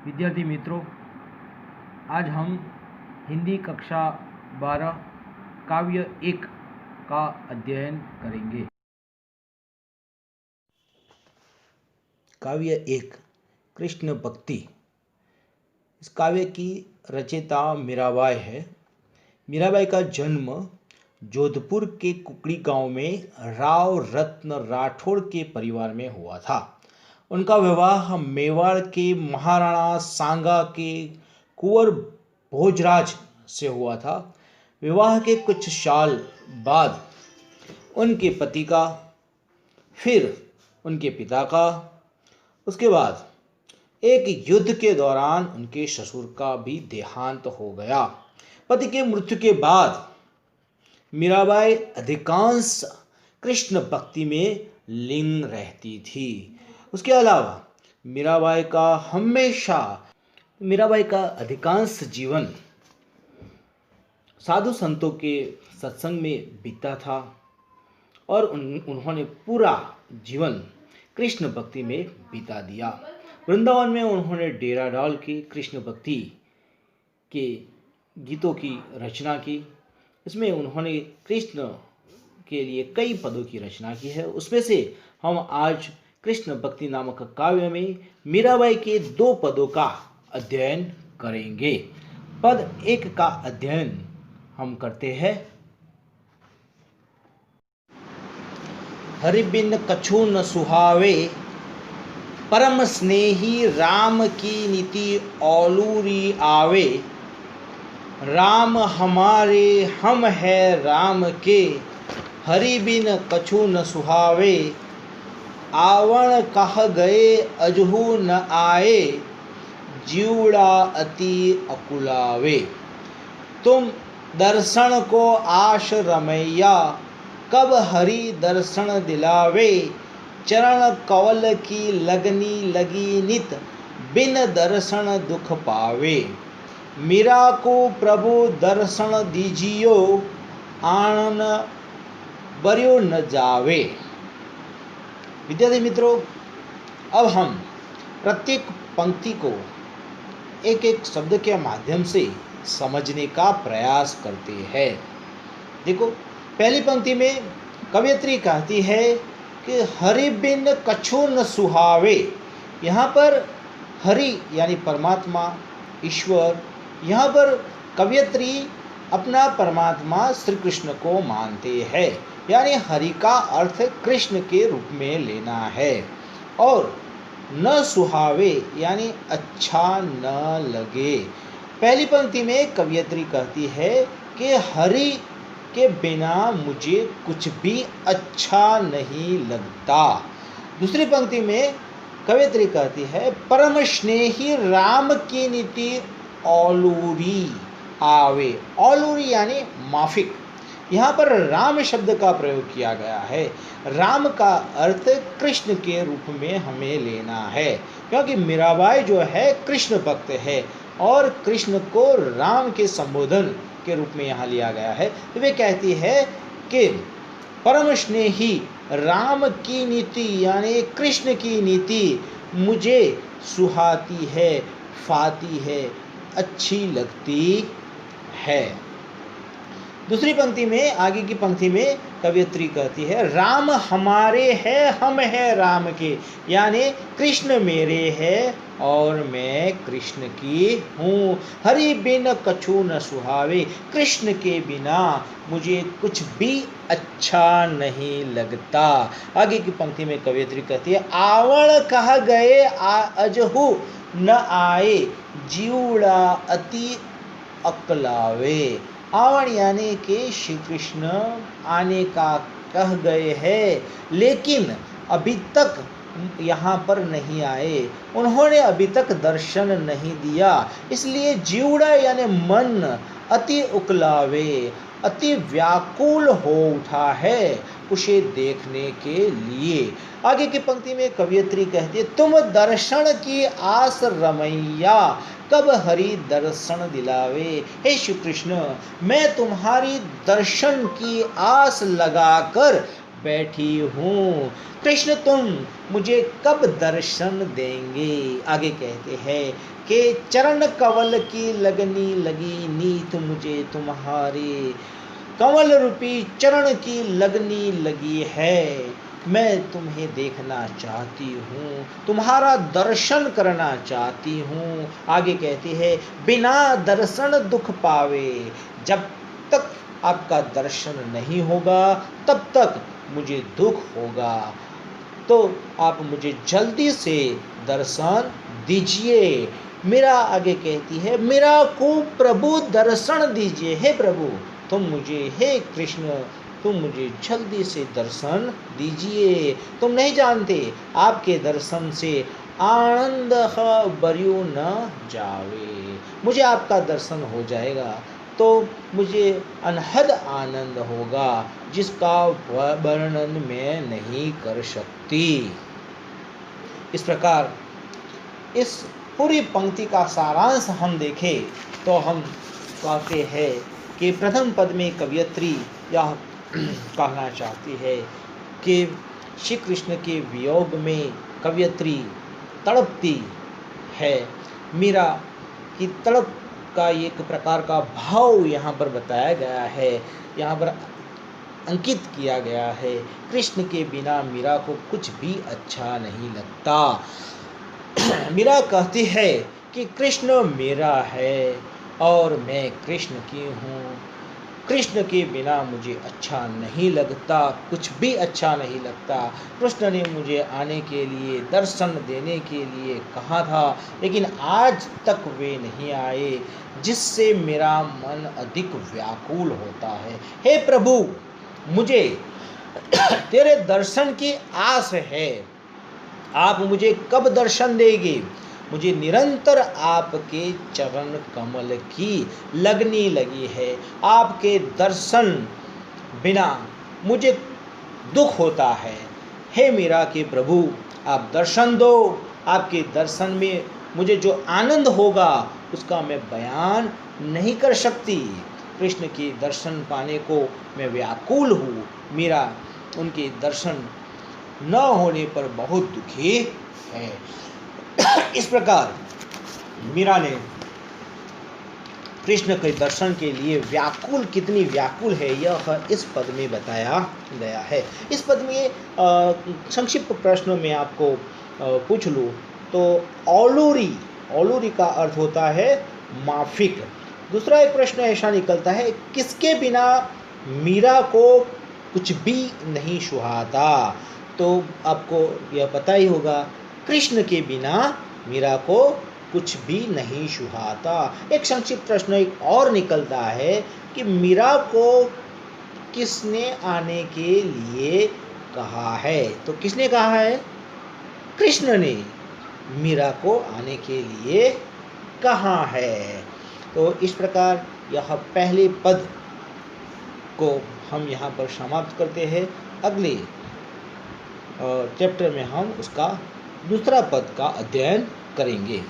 विद्यार्थी मित्रों, आज हम हिंदी कक्षा 12 काव्य 1 का अध्ययन करेंगे। काव्य 1 कृष्ण भक्ति। इस काव्य की रचयिता मीराबाई है। मीराबाई का जन्म जोधपुर के कुकड़ी गांव में राव रत्न राठौड़ के परिवार में हुआ था। उनका विवाह मेवाड़ के महाराणा सांगा के कुंवर भोजराज से हुआ था। विवाह के कुछ साल बाद उनके पति का, फिर उनके पिता का, उसके बाद एक युद्ध के दौरान उनके ससुर का भी देहांत हो गया। पति के मृत्यु के बाद मीराबाई अधिकांश कृष्ण भक्ति में लीन रहती थी। उसके अलावा मीराबाई का अधिकांश जीवन साधु संतों के सत्संग में बीता था और उन्होंने पूरा जीवन कृष्ण भक्ति में बिता दिया। वृंदावन में उन्होंने डेरा डाल के कृष्ण भक्ति के गीतों की रचना की। इसमें उन्होंने कृष्ण के लिए कई पदों की रचना की है। उसमें से हम आज कृष्ण भक्ति नामक काव्य में मीराबाई के 2 पदों का अध्ययन करेंगे। पद 1 का अध्ययन हम करते हैं। हरि बिन कछु न सुहावे, परम स्नेही राम की नीति औलूरी आवे। राम हमारे हम है राम के, हरि बिन कछु न सुहावे। आवण कह गए अजहू न आए, जीवड़ा अति अकुलावे। तुम दर्शन को आश रमैया, कब हरि दर्शन दिलावे। चरण कवल की लगनी लगी नित, बिन दर्शन दुख पावे। मीरा को प्रभु दर्शन दीजियो, आनन बर्यो न जावे। विद्यार्थी मित्रों, अब हम प्रत्येक पंक्ति को एक एक शब्द के माध्यम से समझने का प्रयास करते हैं। देखो, पहली पंक्ति में कवयित्री कहती है कि हरि बिन कछु न सुहावे। यहाँ पर हरि यानी परमात्मा, ईश्वर, यहाँ पर कवयित्री अपना परमात्मा श्री कृष्ण को मानते हैं, यानी हरि का अर्थ कृष्ण के रूप में लेना है। और न सुहावे यानी अच्छा न लगे। पहली पंक्ति में कवयित्री कहती है कि हरि के बिना मुझे कुछ भी अच्छा नहीं लगता। दूसरी पंक्ति में कवयित्री कहती है परम स्नेही राम की नीति औलूरी आवे। औलूरी यानी माफिक। यहाँ पर राम शब्द का प्रयोग किया गया है। राम का अर्थ कृष्ण के रूप में हमें लेना है, क्योंकि मीराबाई जो है कृष्ण भक्त है और कृष्ण को राम के संबोधन के रूप में यहाँ लिया गया है। तो वे कहती है कि परम स्नेही राम की नीति यानी कृष्ण की नीति मुझे सुहाती है, फाती है, अच्छी लगती है। दूसरी पंक्ति में, आगे की पंक्ति में कवयित्री कहती है राम हमारे है हम है राम के, यानी कृष्ण मेरे है और मैं कृष्ण की हूँ। हरि बिन कछु न सुहावे, कृष्ण के बिना मुझे कुछ भी अच्छा नहीं लगता। आगे की पंक्ति में कवयित्री कहती है आवण कह गए अजहू न आए, जीवड़ा अति अकलावे। आवण यानी कि श्री कृष्ण आने का कह गए हैं, लेकिन अभी तक यहाँ पर नहीं आए, उन्होंने अभी तक दर्शन नहीं दिया, इसलिए जीवड़ा यानी मन अति उकलावे, अति व्याकुल हो उठा है उसे देखने के लिए। आगे की पंक्ति में कवयित्री कहती है तुम दर्शन की आस रमैया, कब हरि दर्शन दिलावे। हे श्री कृष्ण, मैं तुम्हारी दर्शन की आस लगाकर बैठी हूँ। कृष्ण तुम मुझे कब दर्शन देंगे? आगे कहते हैं कि चरण कवल की लगनी लगी नीत मुझे तुम्हारे, कमल रूपी चरण की लगनी लगी है, मैं तुम्हें देखना चाहती हूँ, तुम्हारा दर्शन करना चाहती हूँ। आगे कहती है बिना दर्शन दुख पावे, जब तक आपका दर्शन नहीं होगा तब तक मुझे दुख होगा, तो आप मुझे जल्दी से दर्शन दीजिए। मेरा आगे कहती है मेरा को प्रभु दर्शन दीजिए, हे प्रभु तुम मुझे, हे कृष्ण तुम मुझे जल्दी से दर्शन दीजिए। तुम नहीं जानते आपके दर्शन से आनंद बरियो न जावे, मुझे आपका दर्शन हो जाएगा तो मुझे अनहद आनंद होगा जिसका वर्णन मैं नहीं कर सकती। इस प्रकार इस पूरी पंक्ति का सारांश हम देखें तो हम कहते हैं कि प्रथम पद में कवयित्री यह कहना चाहती है कि श्री कृष्ण के वियोग में कवयित्री तड़पती है। मीरा की तड़प का एक प्रकार का भाव यहाँ पर बताया गया है, यहाँ पर अंकित किया गया है। कृष्ण के बिना मीरा को कुछ भी अच्छा नहीं लगता। मीरा कहती है कि कृष्ण मेरा है और मैं कृष्ण की हूँ, कृष्ण के बिना मुझे अच्छा नहीं लगता, कुछ भी अच्छा नहीं लगता। कृष्ण ने मुझे आने के लिए, दर्शन देने के लिए कहा था, लेकिन आज तक वे नहीं आए, जिससे मेरा मन अधिक व्याकुल होता है। हे प्रभु मुझे तेरे दर्शन की आस है, आप मुझे कब दर्शन देंगे? मुझे निरंतर आपके चरण कमल की लगनी लगी है, आपके दर्शन बिना मुझे दुख होता है। हे मीरा के प्रभु आप दर्शन दो, आपके दर्शन में मुझे जो आनंद होगा उसका मैं बयान नहीं कर सकती। कृष्ण के दर्शन पाने को मैं व्याकुल हूँ। मीरा उनके दर्शन न होने पर बहुत दुखी है। इस प्रकार मीरा ने कृष्ण के दर्शन के लिए व्याकुल, कितनी व्याकुल है यह इस पद में बताया गया है। इस पद में संक्षिप्त प्रश्नों में आपको पूछ लूँ तो औलूरी, औलूरी का अर्थ होता है माफिक। दूसरा एक प्रश्न ऐसा निकलता है किसके बिना मीरा को कुछ भी नहीं सुहाता, तो आपको यह पता ही होगा कृष्ण के बिना मीरा को कुछ भी नहीं सुहाता। एक संक्षिप्त प्रश्न एक और निकलता है कि मीरा को किसने आने के लिए कहा है, तो किसने कहा है? कृष्ण ने मीरा को आने के लिए कहा है। तो इस प्रकार यह पहले पद को हम यहाँ पर समाप्त करते हैं। अगले चैप्टर में हम उसका दूसरा पद का अध्ययन करेंगे।